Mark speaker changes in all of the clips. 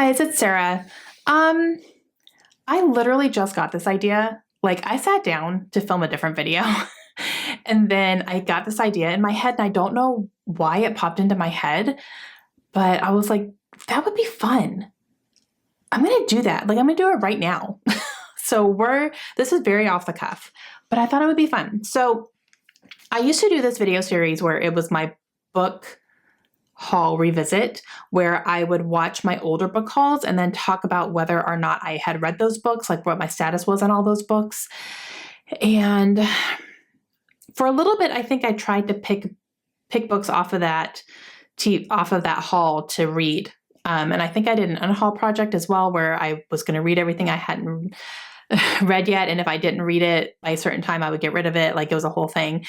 Speaker 1: guys, it's Sarah. I literally just got this idea. Like, I sat down to film a different video and then I got this idea in my head and I don't know why it popped into my head, but I was like, that would be fun. I'm going to do that. Like, I'm going to do it right now. This is very off the cuff, but I thought it would be fun. So I used to do this video series where it was my book haul revisit, where I would watch my older book hauls and then talk about whether or not I had read those books, like what my status was on all those books. And for a little bit, I think I tried to pick books off of that haul to read. And I think I did an unhaul project as well, where I was going to read everything I hadn't read yet. And if I didn't read it by a certain time, I would get rid of it. Like, it was a whole thing.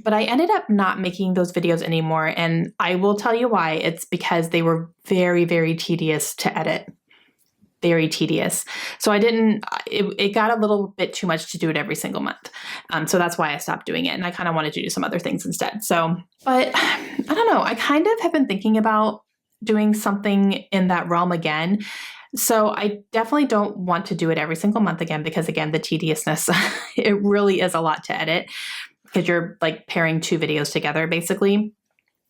Speaker 1: But I ended up not making those videos anymore. And I will tell you why. It's because they were very, very tedious to edit. Very tedious. So it got a little bit too much to do it every single month. So that's why I stopped doing it. And I kind of wanted to do some other things instead. But I don't know. I kind of have been thinking about doing something in that realm again. So I definitely don't want to do it every single month again, because again, the tediousness, it really is a lot to edit, because you're like pairing two videos together basically.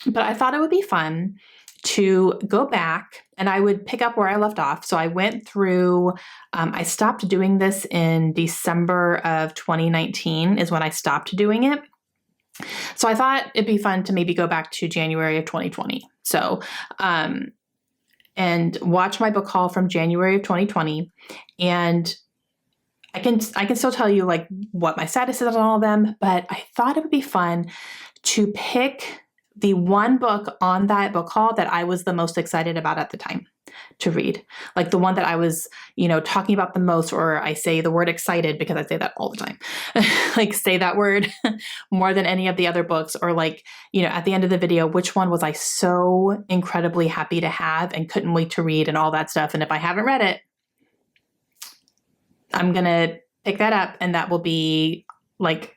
Speaker 1: But I thought it would be fun to go back and I would pick up where I left off. So I went through, I stopped doing this in December of 2019 is when I stopped doing it. So I thought it'd be fun to maybe go back to January of 2020. So, and watch my book haul from January of 2020. And I can still tell you like what my status is on all of them, but I thought it would be fun to pick the one book on that book haul that I was the most excited about at the time to read. Like the one that I was, talking about the most, or I say the word excited because I say that all the time. Like, say that word more than any of the other books, or like, at the end of the video, which one was I so incredibly happy to have and couldn't wait to read and all that stuff. And if I haven't read it, I'm going to pick that up and that will be like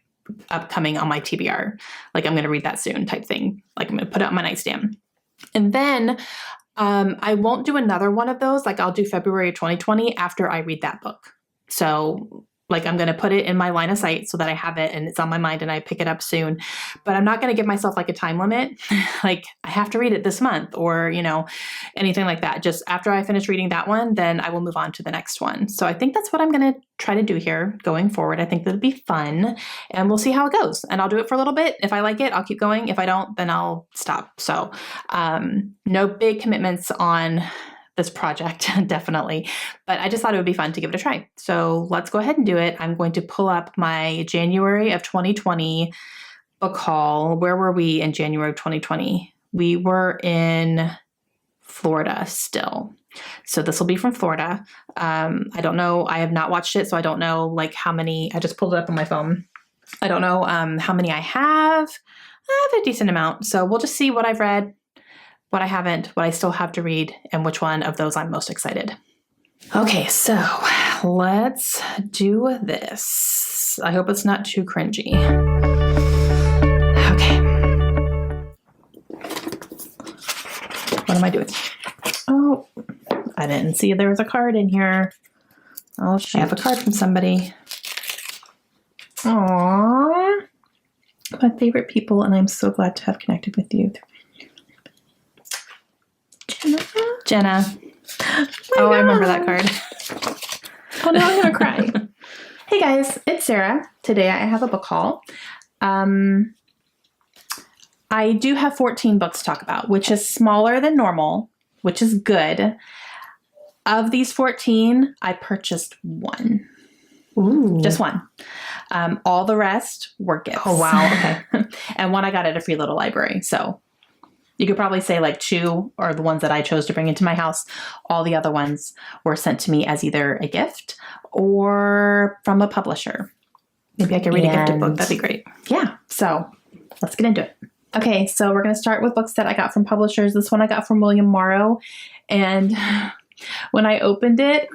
Speaker 1: upcoming on my TBR. Like, I'm going to read that soon type thing. Like, I'm going to put it on my nightstand. And then I won't do another one of those. Like, I'll do February of 2020 after I read that book. So like, I'm going to put it in my line of sight so that I have it and it's on my mind and I pick it up soon. But I'm not going to give myself like a time limit. Like, I have to read it this month or, anything like that. Just after I finish reading that one, then I will move on to the next one. So I think that's what I'm going to try to do here going forward. I think that'll be fun and we'll see how it goes. And I'll do it for a little bit. If I like it, I'll keep going. If I don't, then I'll stop. So no big commitments on this project, definitely. But I just thought it would be fun to give it a try. So let's go ahead and do it. I'm going to pull up my January of 2020 book haul. Where were we in January of 2020? We were in Florida still. So this will be from Florida. I don't know. I have not watched it, so I don't know like how many. I just pulled it up on my phone. I don't know how many I have. I have a decent amount. So we'll just see what I've read, what I haven't, what I still have to read, and which one of those I'm most excited. Okay, so let's do this. I hope it's not too cringy. Okay. What am I doing? Oh, I didn't see there was a card in here. Oh, I have a card from somebody. Aww. My favorite people, and I'm so glad to have connected with you. Jenna. Oh, I remember that card. Oh, now I'm going to cry. Hey guys, it's Sarah. Today I have a book haul. I do have 14 books to talk about, which is smaller than normal, which is good. Of these 14, I purchased one. Ooh. Just one. All the rest were gifts. Oh, wow. Okay. And one I got at a free little library. So you could probably say like two are the ones that I chose to bring into my house. All the other ones were sent to me as either a gift or from a publisher. Maybe I could read a gifted book. That'd be great. Yeah. So let's get into it. Okay. So we're going to start with books that I got from publishers. This one I got from William Morrow. And when I opened it,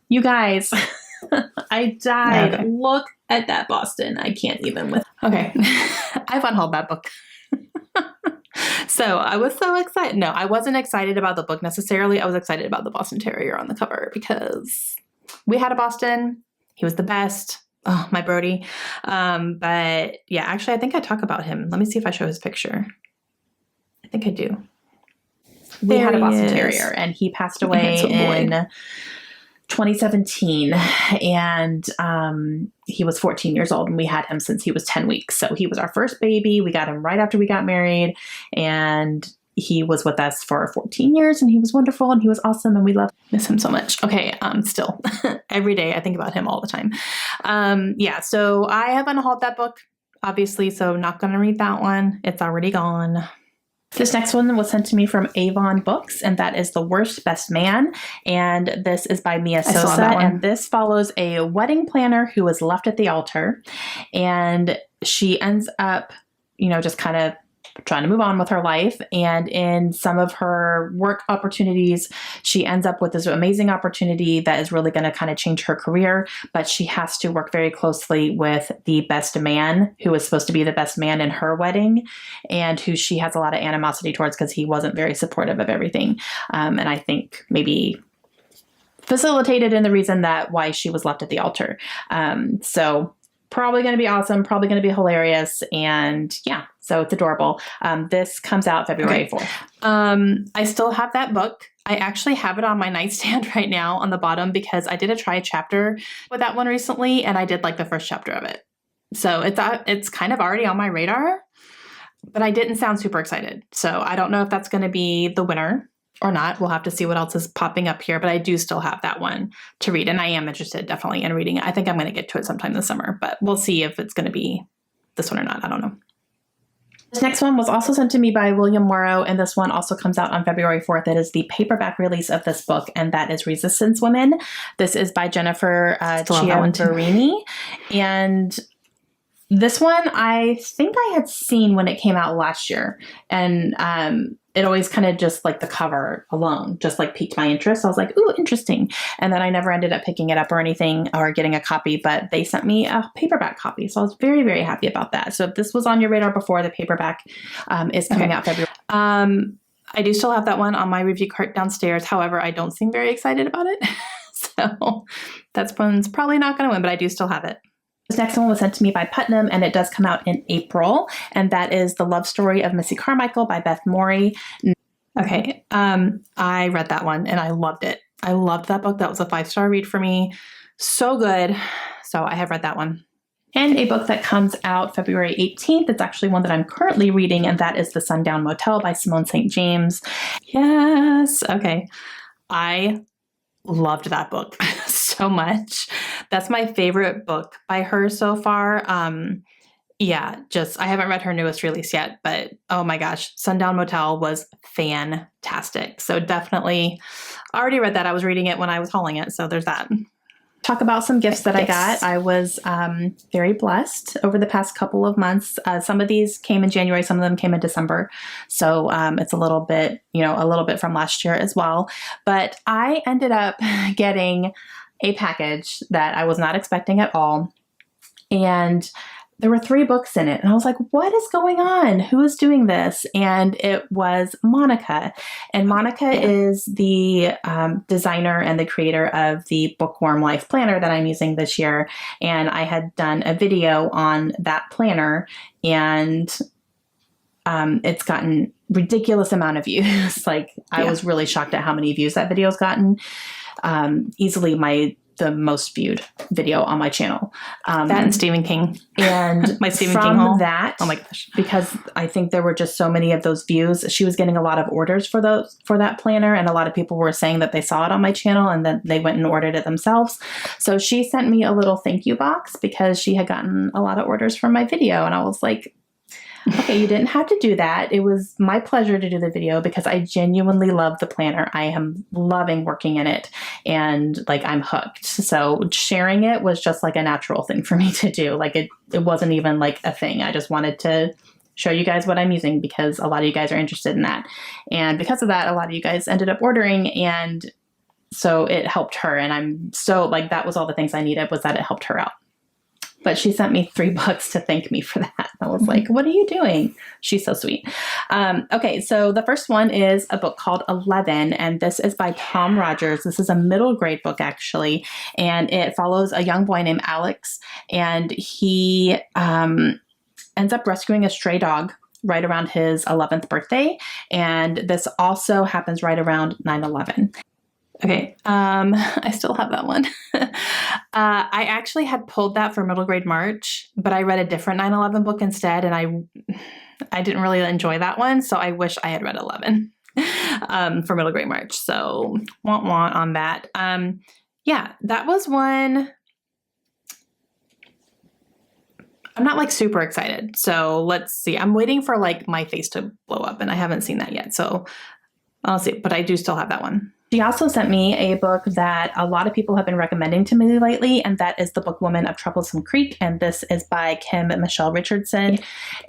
Speaker 1: you guys, I died. Okay. Look at that Boston. I can't even with. Okay. I've unhauled that book. So I was so excited. No, I wasn't excited about the book necessarily. I was excited about the Boston Terrier on the cover because we had a Boston. He was the best. Oh, my Brody. But yeah, actually, I think I talk about him. Let me see if I show his picture. I think I do. We had a Boston Terrier, and he passed away in 2017, and he was 14 years old, and we had him since he was 10 weeks. So he was our first baby. We got him right after we got married, and he was with us for 14 years, and he was wonderful, and he was awesome, and we miss him so much. Okay, still, every day I think about him all the time. Yeah, so I have unhauled that book, obviously, so not going to read that one. It's already gone. This next one was sent to me from Avon Books, and that is The Worst Best Man. And this is by Mia Sosa. And this follows a wedding planner who was left at the altar. And she ends up, just kind of trying to move on with her life. And in some of her work opportunities, she ends up with this amazing opportunity that is really going to kind of change her career. But she has to work very closely with the best man, who is supposed to be the best man in her wedding, and who she has a lot of animosity towards because he wasn't very supportive of everything. And I think maybe facilitated in the reason that why she was left at the altar. So probably going to be awesome, probably going to be hilarious. And yeah, so it's adorable. This comes out February 4th. I still have that book. I actually have it on my nightstand right now on the bottom because I did a try chapter with that one recently, and I did like the first chapter of it. So it's kind of already on my radar, but I didn't sound super excited. So I don't know if that's going to be the winner or not. We'll have to see what else is popping up here, but I do still have that one to read, and I am interested definitely in reading it. I think I'm going to get to it sometime this summer, but we'll see if it's going to be this one or not. I don't know. This next one was also sent to me by William Morrow, and this one also comes out on February 4th. It is the paperback release of this book, and that is Resistance Women. This is by Jennifer Chiaverini, and this one I think I had seen when it came out last year, and it always kind of just like the cover alone just like piqued my interest. I was like, ooh, interesting. And then I never ended up picking it up or anything or getting a copy, but they sent me a paperback copy. So I was very, very happy about that. So if this was on your radar before, the paperback is coming out February. I do still have that one on my review cart downstairs. However, I don't seem very excited about it. So that one's probably not going to win, but I do still have it. This next one was sent to me by Putnam, and it does come out in April, and that is The Love Story of Missy Carmichael by Beth Mori. Okay, I read that one, and I loved it. I loved that book. That was a 5-star read for me. So good. So I have read that one. And a book that comes out February 18th. It's actually one that I'm currently reading, and that is The Sundown Motel by Simone St. James. Yes. Okay. I loved that book so much. That's my favorite book by her so far. Yeah, I haven't read her newest release yet, but oh my gosh, Sundown Motel was fantastic. So definitely already read that. I was reading it when I was hauling it. So there's that. Talk about some gifts that I got. I was very blessed over the past couple of months. Some of these came in January, some of them came in December. So it's a little bit from last year as well. But I ended up getting a package that I was not expecting at all. And there were 3 books in it. And I was like, what is going on? Who is doing this? And it was Monica. And Monica is the designer and the creator of the Bookworm Life Planner that I'm using this year. And I had done a video on that planner, and it's gotten ridiculous amount of views. I was really shocked at how many views that video's gotten. Easily the most viewed video on my channol. That and Stephen King. And my Stephen King haul. That, oh my gosh, because I think there were just so many of those views. She was getting a lot of orders for that planner, and a lot of people were saying that they saw it on my channel and then they went and ordered it themselves. So she sent me a little thank you box because she had gotten a lot of orders from my video, and I was like, okay, you didn't have to do that. It was my pleasure to do the video because I genuinely love the planner. I am loving working in it, and I'm hooked. So sharing it was just like a natural thing for me to do. It wasn't even like a thing. I just wanted to show you guys what I'm using because a lot of you guys are interested in that. And because of that, a lot of you guys ended up ordering, and so it helped her. And I'm so that was all the things I needed, was that it helped her out. but she sent me 3 books to thank me for that. I was like, what are you doing? She's so sweet. Okay, so the first one is a book called 11, and this is by Tom Rogers. This is a middle grade book, actually, and it follows a young boy named Alex, and he ends up rescuing a stray dog right around his 11th birthday, and this also happens right around 9/11. Okay, I still have that one. I actually had pulled that for middle grade March, but I read a different 9/11 book instead, and I didn't really enjoy that one, so I wish I had read 11 for middle grade March. So want on that. Yeah, that was one. I'm not like super excited. So let's see. I'm waiting for like my face to blow up, and I haven't seen that yet. So I'll see, but I do still have that one. She also sent me a book that a lot of people have been recommending to me lately, and that is The Book Woman of Troublesome Creek, and this is by Kim Michelle Richardson,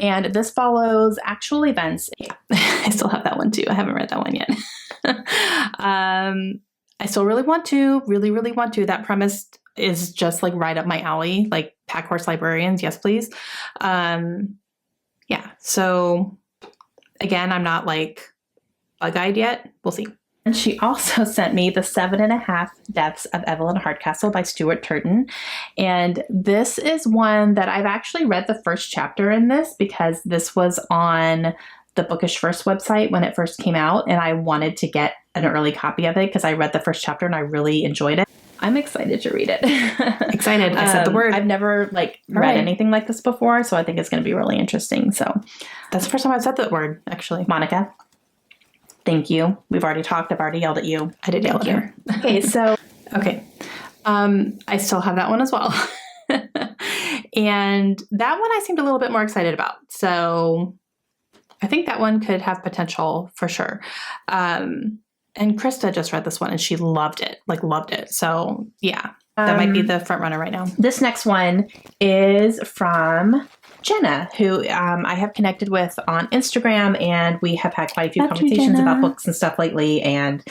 Speaker 1: and this follows actual events. Yeah, I still have that one too. I haven't read that one yet. I still really want to, really want to. That premise is just like right up my alley, like Pack Horse Librarians, yes please. Yeah, so again, I'm not like bug-eyed yet. We'll see. And she also sent me The 7.5 Deaths of Evelyn Hardcastle by Stuart Turton. And this is one that I've actually read the first chapter in this because this was on the Bookish First website when it first came out. And I wanted to get an early copy of it because I read the first chapter and I really enjoyed it. I'm excited to read it. Excited. I said the word. I've never read anything like this before, so I think it's going to be really interesting. So that's the first time I've said that word, actually. Monica. Thank you. We've already talked. I've already yelled at you. I did yell at her. Okay, so. Okay. I still have that one as well. And that one I seemed a little bit more excited about. So I think that one could have potential for sure. And Krista just read this one and she loved it. Loved it. So yeah, that might be the front runner right now. This next one is from Jenna, who I have connected with on Instagram, and we have had quite a few conversations about books and stuff lately, and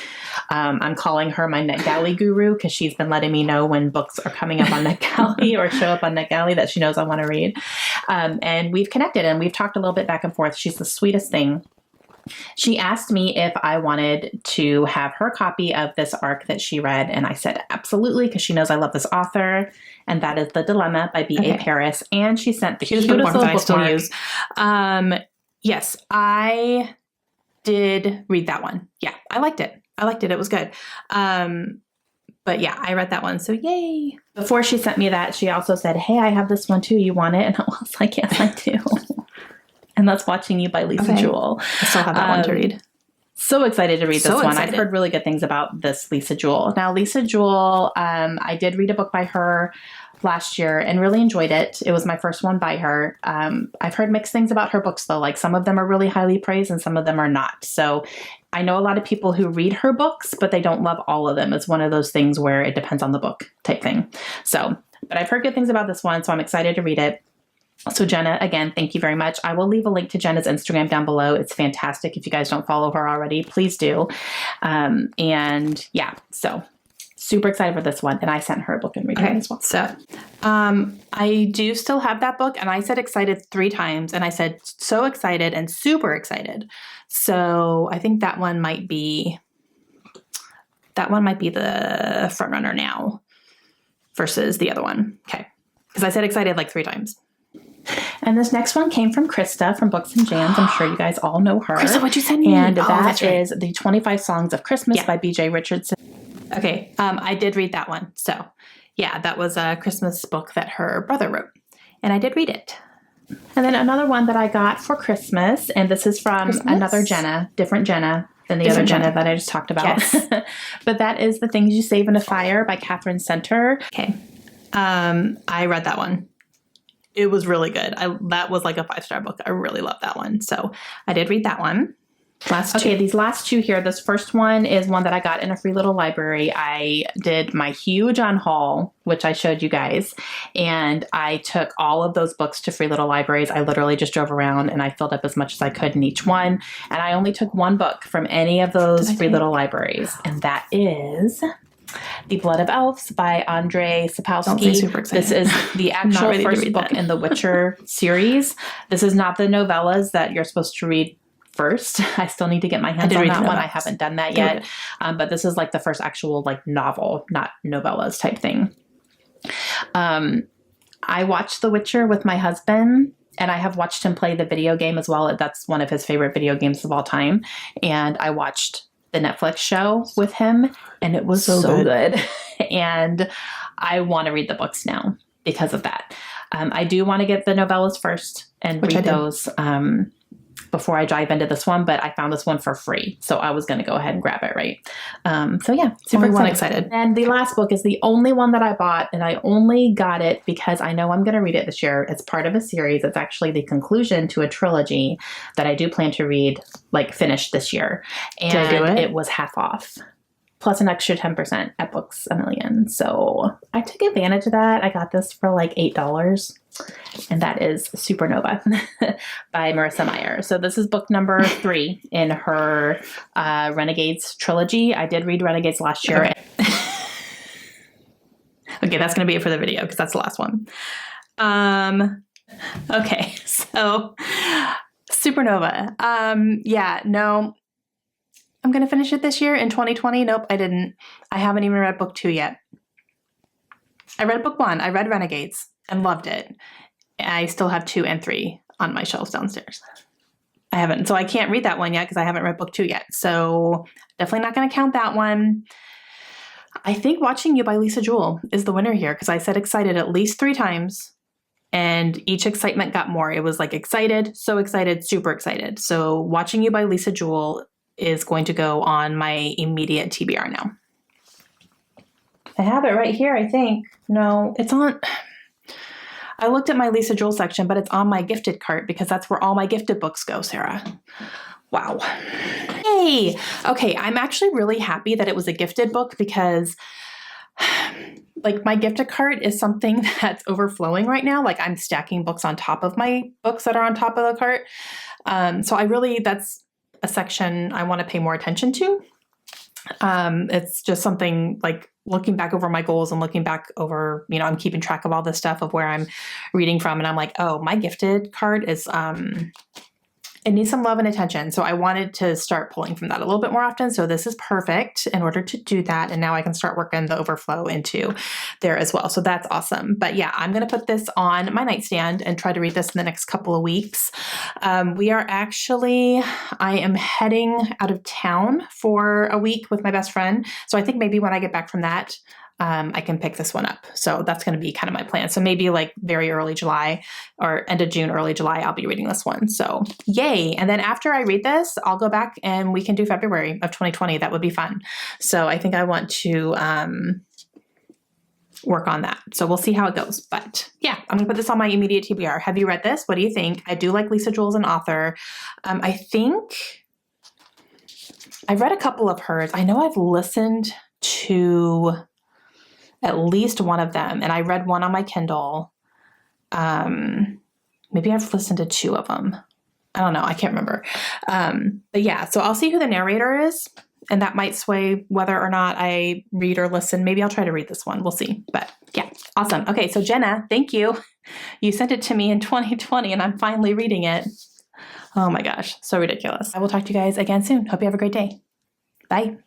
Speaker 1: I'm calling her my NetGalley guru because she's been letting me know when books are coming up on NetGalley or show up on NetGalley that she knows I want to read. And we've connected and we've talked a little bit back and forth. She's the sweetest thing. She asked me if I wanted to have her copy of this arc that she read, and I said absolutely because she knows I love this author, and that is The Dilemma by B.A. Paris, and she sent the cutest little bookmark I still use. Yes, I did read that one. Yeah, I liked it. It was good. But yeah, I read that one, so yay. Before she sent me that, she also said, hey, I have this one too. You want it? And I was like, yes, I do. And that's Watching You by Lisa Jewell. I still have that one to read. So excited to read this one. I've heard really good things about this Lisa Jewell. Now, Lisa Jewell, I did read a book by her last year and really enjoyed it. It was my first one by her. I've heard mixed things about her books, though. Some of them are really highly praised and some of them are not. So I know a lot of people who read her books, but they don't love all of them. It's one of those things where it depends on the book type thing. So, but I've heard good things about this one, so I'm excited to read it. So Jenna, again, thank you very much. I will leave a link to Jenna's Instagram down below. It's fantastic. If you guys don't follow her already, please do. And yeah, so super excited for this one. And I sent her a book and read it as well. So I do still have that book, and I said excited 3 times, and I said so excited and super excited. So I think that one might be the front runner now versus the other one. Okay. Because I said excited 3 times. And this next one came from Krista from Books and Jams. I'm sure you guys all know her. Krista, what'd you send me? And that is The 25 Songs of Christmas by B.J. Richardson. Okay, I did read that one. So, yeah, that was a Christmas book that her brother wrote. And I did read it. And then another one that I got for Christmas, and this is from another Jenna, different Jenna than the other Jenna that I just talked about. Yes. But that is The Things You Save in a Fire by Catherine Center. Okay, I read that one. It was really good. That was a 5-star book. I really love that one. So I did read that one. These last 2 here. This first one is one that I got in a free little library. I did my huge on haul, which I showed you guys. And I took all of those books to free little libraries. I literally just drove around and I filled up as much as I could in each one. And I only took one book from any of those free little libraries. And that is The Blood of Elves by Andrzej Sapkowski.
Speaker 2: Don't say super excited.
Speaker 1: This is the actual first book in the Witcher series. This is not the novellas that you're supposed to read first. I still need to get my hands on that one. I haven't done that yet. But this is like the first actual like novel, not novellas type thing. I watched The Witcher with my husband, and I have watched him play the video game as well. That's one of his favorite video games of all time. And I watched the Netflix show with him, and it was so good. And I want to read the books now because of that. I do want to get the novellas first and read those before I dive into this one, but I found this one for free. So I was going to go ahead and grab it, right? So yeah, super excited. And the last book is the only one that I bought, and I only got it because I know I'm going to read it this year. It's part of a series. It's actually the conclusion to a trilogy that I do plan to read, like finish this year. And
Speaker 2: did I do it?
Speaker 1: It was half off, plus an extra 10% at Books A Million. So I took advantage of that. I got this for like $8. And that is Supernova by Marissa Meyer. So this is book number 3 in her Renegades trilogy. I did read Renegades last year. Okay, that's going to be it for the video because that's the last one. Okay, so Supernova. Yeah, no, I'm going to finish it this year in 2020. Nope, I didn't. I haven't even read book 2 yet. I read book 1. I read Renegades and loved it. I still have 2 and 3 on my shelves downstairs. I haven't, so I can't read that one yet because I haven't read book 2 yet. So definitely not going to count that one. I think Watching You by Lisa Jewell is the winner here because I said excited at least 3 times, and each excitement got more. It was like excited, so excited, super excited. So Watching You by Lisa Jewell is going to go on my immediate TBR now. I have it right here, I think. No, it's on. I looked at my Lisa Jewell section, but it's on my gifted cart because that's where all my gifted books go, Sarah. Wow. Yay. Okay, I'm actually really happy that it was a gifted book because like my gifted cart is something that's overflowing right now. Like I'm stacking books on top of my books that are on top of the cart. So that's a section I want to pay more attention to. It's just something like looking back over my goals and looking back over, I'm keeping track of all this stuff of where I'm reading from. And I'm like, oh, my gifted cart is, it needs some love and attention. So I wanted to start pulling from that a little bit more often. So this is perfect in order to do that. And now I can start working the overflow into there as well. So that's awesome. But yeah, I'm going to put this on my nightstand and try to read this in the next couple of weeks. I am heading out of town for a week with my best friend. So I think maybe when I get back from that, I can pick this one up. So that's going to be kind of my plan. So maybe like very early July or end of June, early July, I'll be reading this one. So yay. And then after I read this, I'll go back and we can do February of 2020. That would be fun. So I think I want to work on that. So we'll see how it goes. But yeah, I'm going to put this on my immediate TBR. Have you read this? What do you think? I do like Lisa Jewell as an author. I think I've read a couple of hers. I know I've listened to at least one of them. And I read one on my Kindle. Maybe I've listened to 2 of them. I don't know. I can't remember. But yeah, so I'll see who the narrator is. And that might sway whether or not I read or listen. Maybe I'll try to read this one. We'll see. But yeah, awesome. Okay, so Jenna, thank you. You sent it to me in 2020 and I'm finally reading it. Oh my gosh, so ridiculous. I will talk to you guys again soon. Hope you have a great day. Bye.